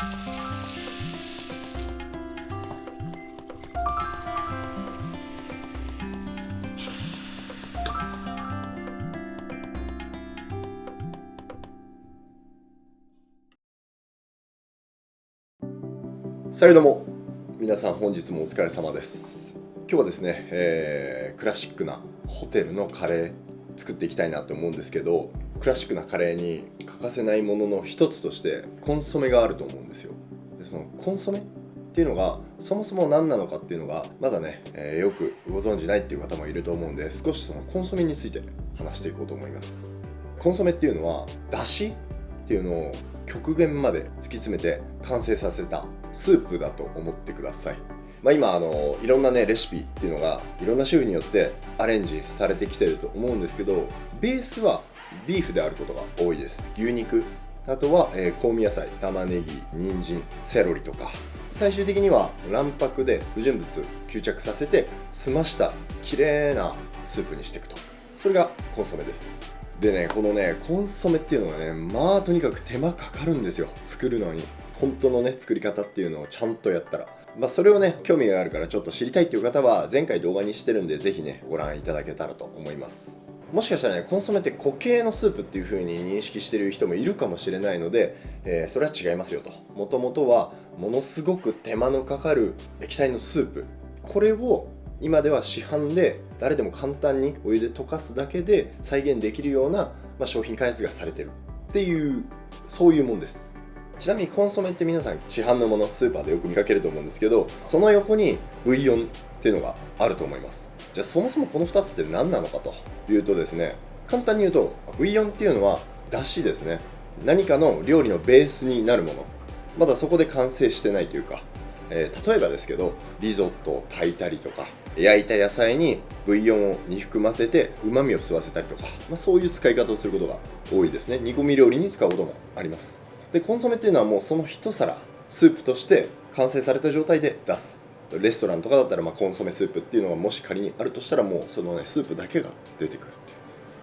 さよどうも皆さん、本日もお疲れ様です。今日はですね、クラシックなホテルのカレー作っていきたいなと思うんですけど、クラシックなカレーに欠かせないものの一つとしてコンソメがあると思うんですよ。でそのコンソメっていうのがそもそも何なのかっていうのがまだね、よくご存じないっていう方もいると思うんで、少しそのコンソメについて話していこうと思います。コンソメっていうのはだしっていうのを極限まで突き詰めて完成させたスープだと思ってください。今いろんなねレシピっていうのがいろんな主婦によってアレンジされてきてると思うんですけど、ベースはビーフであることが多いです。牛肉、あとは、香味野菜、玉ねぎ、人参、セロリとか、最終的には卵白で不純物吸着させて澄ました綺麗なスープにしていくと、それがコンソメです。でね、このねコンソメっていうのはね、とにかく手間かかるんですよ、作るのに。本当のね作り方っていうのをちゃんとやったら、それをね興味があるからちょっと知りたいっていう方は前回動画にしてるんで、ぜひねご覧いただけたらと思います。もしかしたらね、コンソメって固形のスープっていう風に認識してる人もいるかもしれないので、それは違いますよと。もともとはものすごく手間のかかる液体のスープ、これを今では市販で誰でも簡単にお湯で溶かすだけで再現できるような、商品開発がされてるっていう、そういうもんです。ちなみにコンソメって皆さん市販のもの、スーパーでよく見かけると思うんですけど、その横にブイヨンっていうのがあると思います。じゃあそもそもこの2つって何なのかというとですね、簡単に言うとブイヨンっていうのはだしですね。何かの料理のベースになるもの、まだそこで完成してないというか、例えばですけどリゾットを炊いたりとか、焼いた野菜にブイヨンに含ませて旨味を吸わせたりとか、そういう使い方をすることが多いですね。煮込み料理に使うこともあります。でコンソメっていうのはもうその一皿スープとして完成された状態で出す。レストランとかだったらコンソメスープっていうのがもし仮にあるとしたら、もうそのねスープだけが出てくるっていう、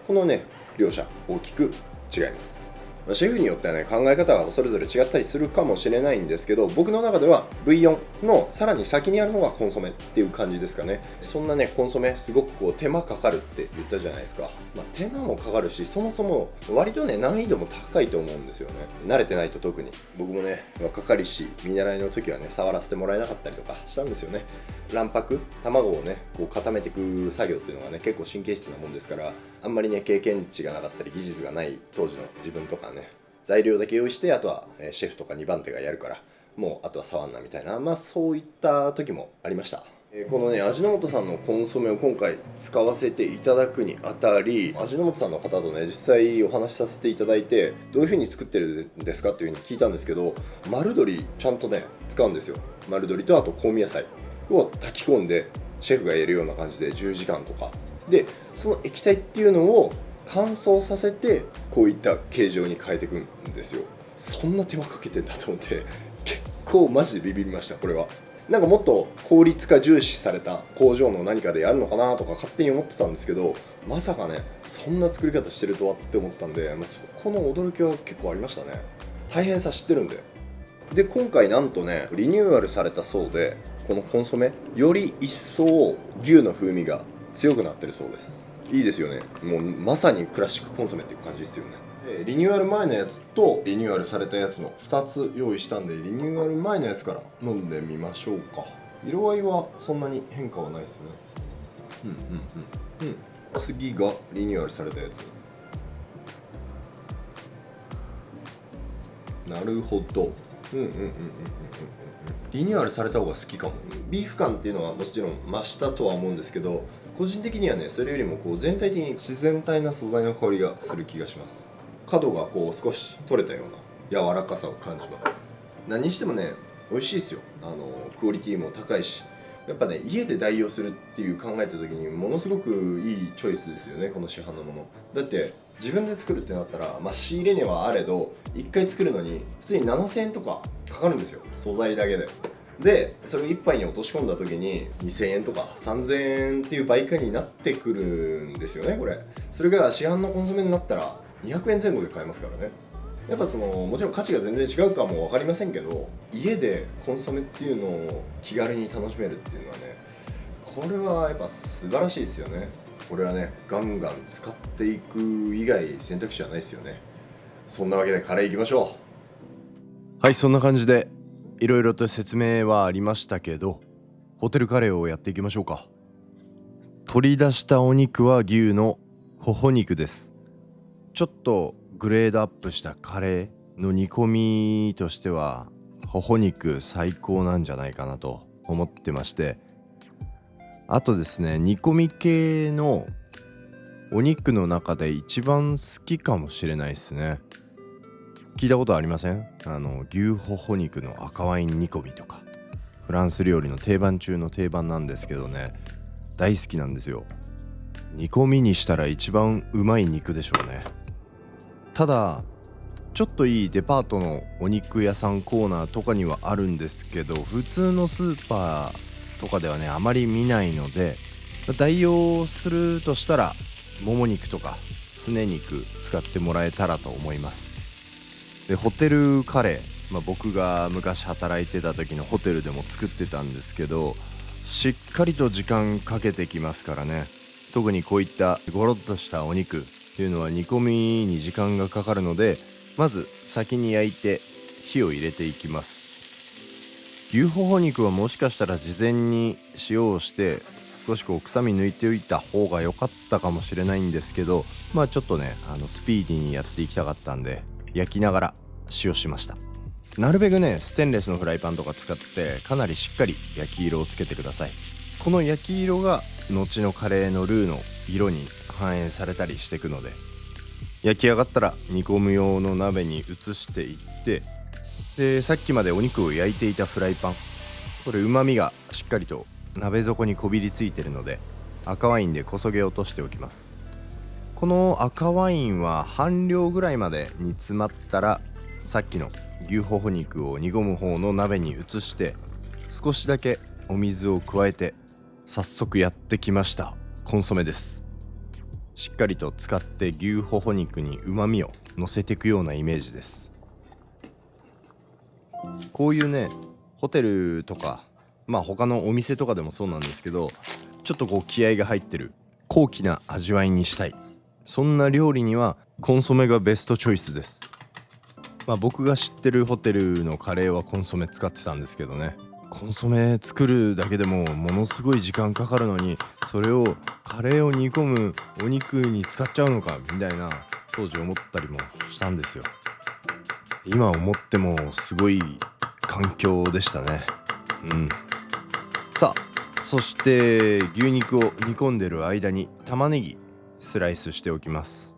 このね両者大きく違います。シェフによってはね考え方がそれぞれ違ったりするかもしれないんですけど、僕の中ではブイヨンのさらに先にあるのがコンソメっていう感じですかね。そんなねコンソメすごく手間かかるって言ったじゃないですか。手間もかかるし、そもそも割とね難易度も高いと思うんですよね。慣れてないと特に。僕もね若かりし見習いの時はね触らせてもらえなかったりとかしたんですよね。卵白、卵をね固めていく作業っていうのがね結構神経質なもんですから、あんまりね経験値がなかったり技術がない当時の自分とかね、材料だけ用意して、あとはシェフとか2番手がやるからもうあとは触んなみたいな、そういった時もありました。このね味の素さんのコンソメを今回使わせていただくにあたり、味の素さんの方とね実際お話しさせていただいて、どういう風に作ってるんですかっていう風に聞いたんですけど、丸鶏ちゃんとね使うんですよ。丸鶏とあと香味野菜を炊き込んで、シェフがやるような感じで10時間とかで、その液体っていうのを乾燥させてこういった形状に変えていくんですよ。そんな手間かけてんだと思って結構マジでビビりました。これはなんかもっと効率化重視された工場の何かでやるのかなとか勝手に思ってたんですけど、まさかねそんな作り方してるとはって思ったんで、そこの驚きは結構ありましたね。大変さ知ってるんで。で今回なんとねリニューアルされたそうで、このコンソメより一層牛の風味が強くなってるそうです。いいですよね。もうまさにクラシックコンソメっていう感じですよね。リニューアル前のやつとリニューアルされたやつの2つ用意したんで、リニューアル前のやつから飲んでみましょうか。色合いはそんなに変化はないですね。次がリニューアルされたやつ。なるほど。リニューアルされた方が好きかも。ビーフ感っていうのはもちろん増したとは思うんですけど、個人的にはねそれよりも全体的に自然体な素材の香りがする気がします。角が少し取れたような柔らかさを感じます。何にしてもね美味しいですよ。クオリティも高いし、やっぱね家で代用するっていう考えた時にものすごくいいチョイスですよね、この市販のもの。だって自分で作るってなったら、仕入れ値はあれど1回作るのに普通に7000円とかかかるんですよ、素材だけで。でそれを1杯に落とし込んだ時に2000円とか3000円っていう倍価になってくるんですよね、これ。それが市販のコンソメになったら200円前後で買えますからね。やっぱもちろん価値が全然違うかも分かりませんけど、家でコンソメっていうのを気軽に楽しめるっていうのはね、これはやっぱ素晴らしいですよね。これはね、ガンガン使っていく以外選択肢はないですよね。そんなわけでカレーいきましょう。はい、そんな感じでいろいろと説明はありましたけど、ホテルカレーをやっていきましょうか。取り出したお肉は牛のほほ肉です。ちょっとグレードアップしたカレーの煮込みとしてはほほ肉最高なんじゃないかなと思ってまして、あとですね、煮込み系のお肉の中で一番好きかもしれないですね。聞いたことありません？牛ほほ肉の赤ワイン煮込みとか、フランス料理の定番中の定番なんですけどね、大好きなんですよ。煮込みにしたら一番うまい肉でしょうね。ただちょっといいデパートのお肉屋さんコーナーとかにはあるんですけど、普通のスーパーとかではねあまり見ないので、代用するとしたらもも肉とかすね肉使ってもらえたらと思います。でホテルカレー、僕が昔働いてた時のホテルでも作ってたんですけど、しっかりと時間かけてきますからね。特にこういったゴロッとしたお肉っていうのは煮込みに時間がかかるので、まず先に焼いて火を入れていきます。牛ほほ肉はもしかしたら事前に塩をして少し臭み抜いておいた方が良かったかもしれないんですけど、ちょっとねスピーディーにやっていきたかったんで焼きながら塩しました。なるべくねステンレスのフライパンとか使ってかなりしっかり焼き色をつけてください。この焼き色が後のカレーのルーの色に反映されたりしていくので、焼き上がったら煮込む用の鍋に移していって、でさっきまでお肉を焼いていたフライパン、これ旨味がしっかりと鍋底にこびりついてるので赤ワインでこそげ落としておきます。この赤ワインは半量ぐらいまで煮詰まったら、さっきの牛ほほ肉を煮込む方の鍋に移して少しだけお水を加えて、早速やってきましたコンソメです。しっかりと使って牛ほほ肉に旨味を乗せていくようなイメージです。こういうねホテルとか他のお店とかでもそうなんですけど、ちょっと気合が入ってる高貴な味わいにしたい、そんな料理にはコンソメがベストチョイスです。僕が知ってるホテルのカレーはコンソメ使ってたんですけどね、コンソメ作るだけでもものすごい時間かかるのに、それをカレーを煮込むお肉に使っちゃうのかみたいな当時思ったりもしたんですよ。今思ってもすごい環境でしたね。さあ、そして牛肉を煮込んでる間に玉ねぎスライスしておきます。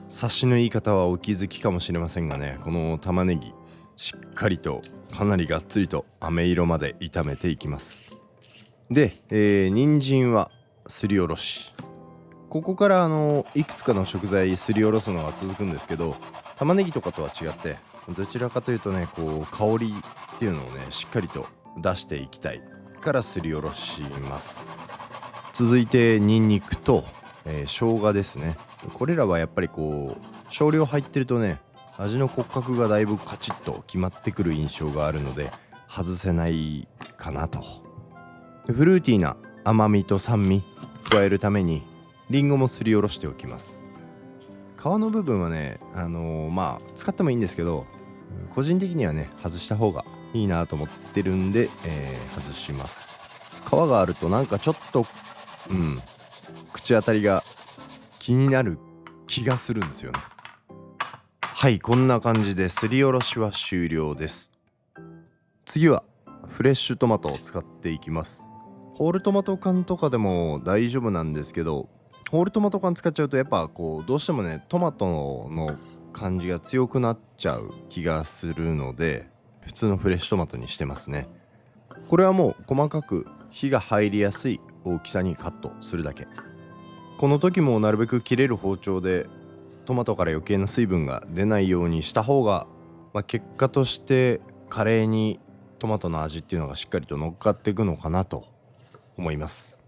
察しのいい方はお気づきかもしれませんがね、この玉ねぎしっかりとかなりがっつりと飴色まで炒めていきます。で、人参はすりおろし、ここからいくつかの食材すりおろすのが続くんですけど、玉ねぎとかとは違ってどちらかというとね香りっていうのをねしっかりと出していきたいからすりおろします。続いてニンニクと、生姜ですね。これらはやっぱり少量入ってるとね味の骨格がだいぶカチッと決まってくる印象があるので外せないかなと。フルーティーな甘みと酸味加えるためにリンゴもすりおろしておきます。皮の部分はね使ってもいいんですけど、個人的にはね外した方がいいなと思ってるんで、外します。皮があるとなんかちょっと口当たりが気になる気がするんですよね。はい、こんな感じですりおろしは終了です。次はフレッシュトマトを使っていきます。ホールトマト缶とかでも大丈夫なんですけど、ホールトマト缶使っちゃうとやっぱどうしてもねトマトの感じが強くなっちゃう気がするので、普通のフレッシュトマトにしてますね。これはもう細かく火が入りやすい大きさにカットするだけ。この時もなるべく切れる包丁でトマトから余計な水分が出ないようにした方が、結果としてカレーにトマトの味っていうのがしっかりと乗っかっていくのかなと思います。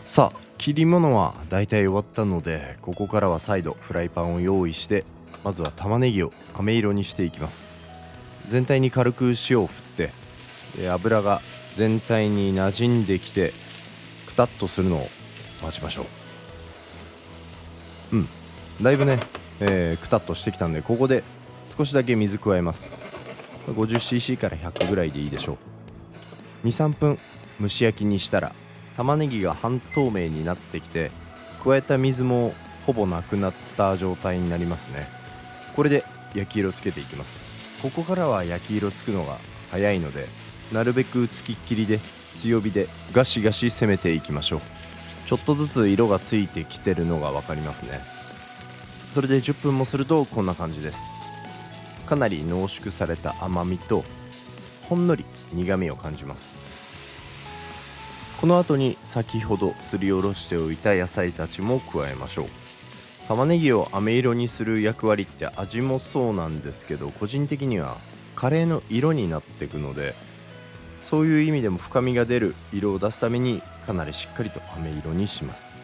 さあ、切り物はだいたい終わったので、ここからは再度フライパンを用意してまずは玉ねぎを飴色にしていきます。全体に軽く塩を振って、油が全体に馴染んできてくたっとするのを待ちましょう。だいぶね、くたっとしてきたんで、ここで少しだけ水加えます。 50cc から100ぐらいでいいでしょう。 2,3 分蒸し焼きにしたら玉ねぎが半透明になってきて、加えた水もほぼなくなった状態になりますね。これで焼き色つけていきます。ここからは焼き色つくのが早いので、なるべくつきっきりで強火でガシガシ攻めていきましょう。ちょっとずつ色がついてきてるのが分かりますね。それで10分もするとこんな感じです。かなり濃縮された甘みとほんのり苦みを感じます。この後に先ほどすりおろしておいた野菜たちも加えましょう。玉ねぎを飴色にする役割って味もそうなんですけど、個人的にはカレーの色になっていくので、そういう意味でも深みが出る色を出すためにかなりしっかりと飴色にします。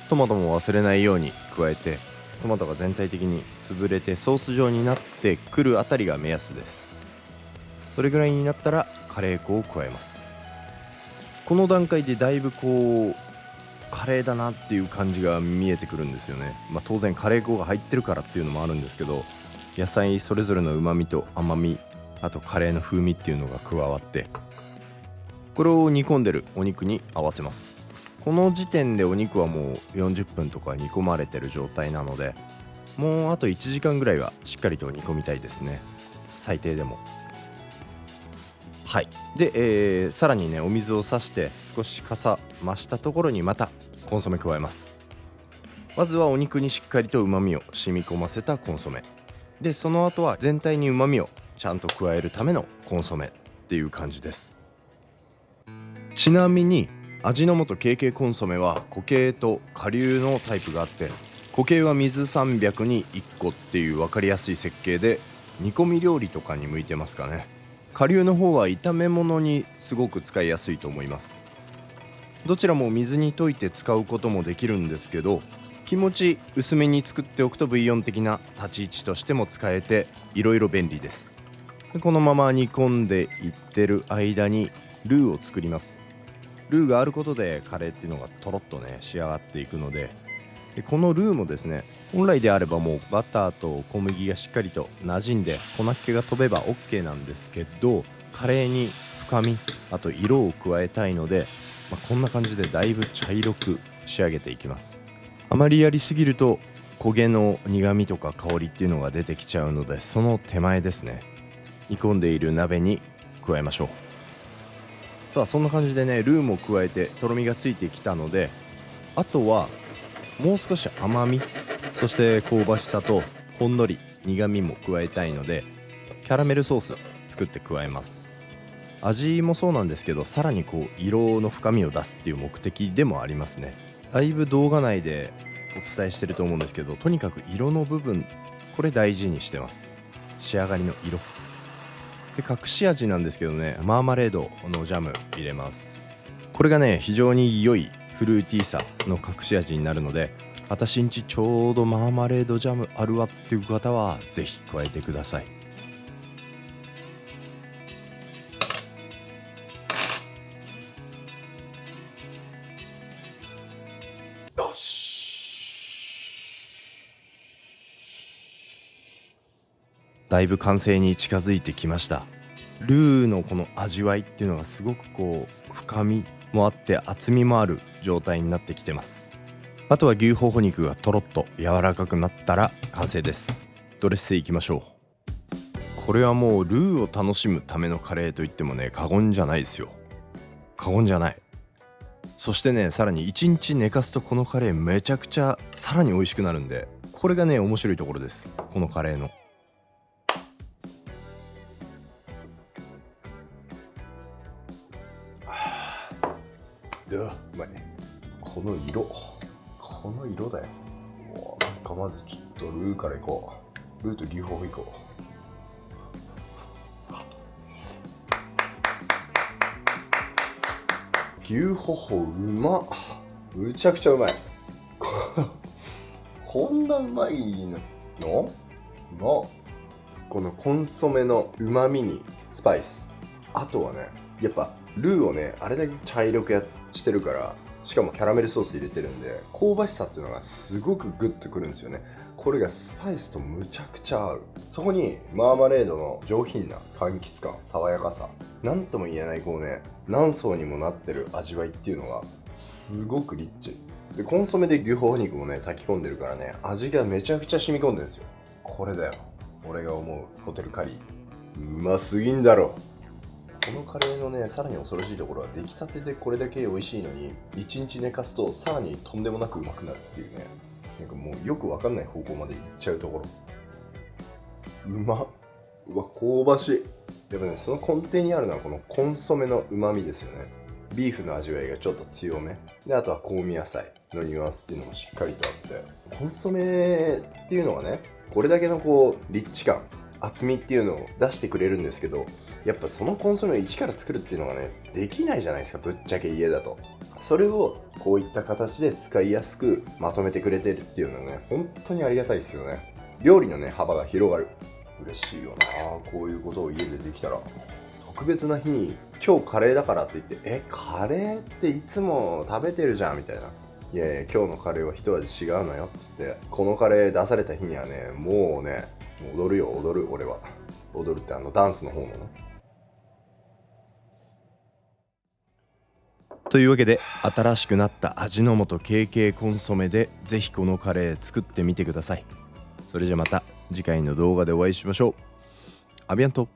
トマトも忘れないように加えて、トマトが全体的に潰れてソース状になってくるあたりが目安です。それぐらいになったらカレー粉を加えます。この段階でだいぶカレーだなっていう感じが見えてくるんですよね。当然カレー粉が入ってるからっていうのもあるんですけど、野菜それぞれの旨味と甘み、あとカレーの風味っていうのが加わって、これを煮込んでるお肉に合わせます。この時点でお肉はもう40分とか煮込まれてる状態なので、もうあと1時間ぐらいはしっかりと煮込みたいですね、最低でも。はい。で、さらにねお水をさして少しかさ増したところにまたコンソメ加えます。まずはお肉にしっかりと旨味を染み込ませたコンソメで、その後は全体に旨味をちゃんと加えるためのコンソメっていう感じです。ちなみに味の素 KK コンソメは固形と顆粒のタイプがあって、固形は水300に1個っていう分かりやすい設計で、煮込み料理とかに向いてますかね。顆粒の方は炒め物にすごく使いやすいと思います。どちらも水に溶いて使うこともできるんですけど、気持ち薄めに作っておくとブイヨン的な立ち位置としても使えていろいろ便利です。でこのまま煮込んでいってる間にルーを作ります。ルーがあることでカレーっていうのがとろっとね仕上がっていくので、このルーもですね、本来であればもうバターと小麦がしっかりと馴染んで粉っ気が飛べば OK なんですけど、カレーに深み、あと色を加えたいので、こんな感じでだいぶ茶色く仕上げていきます。あまりやりすぎると焦げの苦みとか香りっていうのが出てきちゃうので、その手前ですね、煮込んでいる鍋に加えましょう。さあそんな感じでねルーも加えてとろみがついてきたので、あとはもう少し甘み、そして香ばしさとほんのり苦みも加えたいので、キャラメルソース作って加えます。味もそうなんですけど、さらに色の深みを出すっていう目的でもありますね。だいぶ動画内でお伝えしてると思うんですけど、とにかく色の部分、これ大事にしてます。仕上がりの色で、隠し味なんですけどね、マーマレードのジャム入れます。これがね非常に良いフルーティーさの隠し味になるので、私んちちょうどマーマレードジャムあるわっていう方はぜひ加えてください。よし、だいぶ完成に近づいてきました。ルーのこの味わいっていうのがすごく深みもあって厚みもある状態になってきてます。あとは牛ほほ肉がとろっと柔らかくなったら完成です。ドレッセいきましょう。これはもうルーを楽しむためのカレーといってもね過言じゃないですよ。過言じゃない。そしてねさらに1日寝かすとこのカレーめちゃくちゃさらに美味しくなるんで、これがね面白いところです、このカレーの。うまい。この色だよ。まずちょっとルーからいこう。ルーと牛ホホいこう。牛ホホうまっ。むちゃくちゃうまい。こんなうまいののこのコンソメのうまみにスパイス、あとはねやっぱルーをねあれだけ茶色くしてるから、しかもキャラメルソース入れてるんで香ばしさっていうのがすごくグッとくるんですよね。これがスパイスとむちゃくちゃ合う。そこにマーマレードの上品な柑橘感、爽やかさ、なんとも言えないこうね何層にもなってる味わいっていうのがすごくリッチで、コンソメで牛ほほ肉もね炊き込んでるからね、味がめちゃくちゃ染み込んでるんですよ。これだよ俺が思うホテルカリー、うますぎんだろ。このカレーのねさらに恐ろしいところは、出来たてでこれだけ美味しいのに1日寝かすとさらにとんでもなくうまくなるっていうね、なんかもうよくわかんない方向までいっちゃうところ。うわ香ばしい。やっぱねその根底にあるのはこのコンソメのうまみですよね。ビーフの味わいがちょっと強めで、あとは香味野菜のニュアンスっていうのもしっかりとあって、コンソメっていうのはねこれだけのこうリッチ感、厚みっていうのを出してくれるんですけど、やっぱそのコンソメを一から作るっていうのがねできないじゃないですか、ぶっちゃけ家だと。それをこういった形で使いやすくまとめてくれてるっていうのはね本当にありがたいですよね。料理のね幅が広がる。嬉しいよな、こういうことを家でできたら。特別な日に今日カレーだからって言ってカレーっていつも食べてるじゃんみたいな、いやいや今日のカレーは一味違うのよっつって、このカレー出された日にはねもうね踊るよ踊る。俺は踊るってダンスの方のね。というわけで新しくなった味の素 KK コンソメでぜひこのカレー作ってみてください。それじゃまた次回の動画でお会いしましょう。アビアント。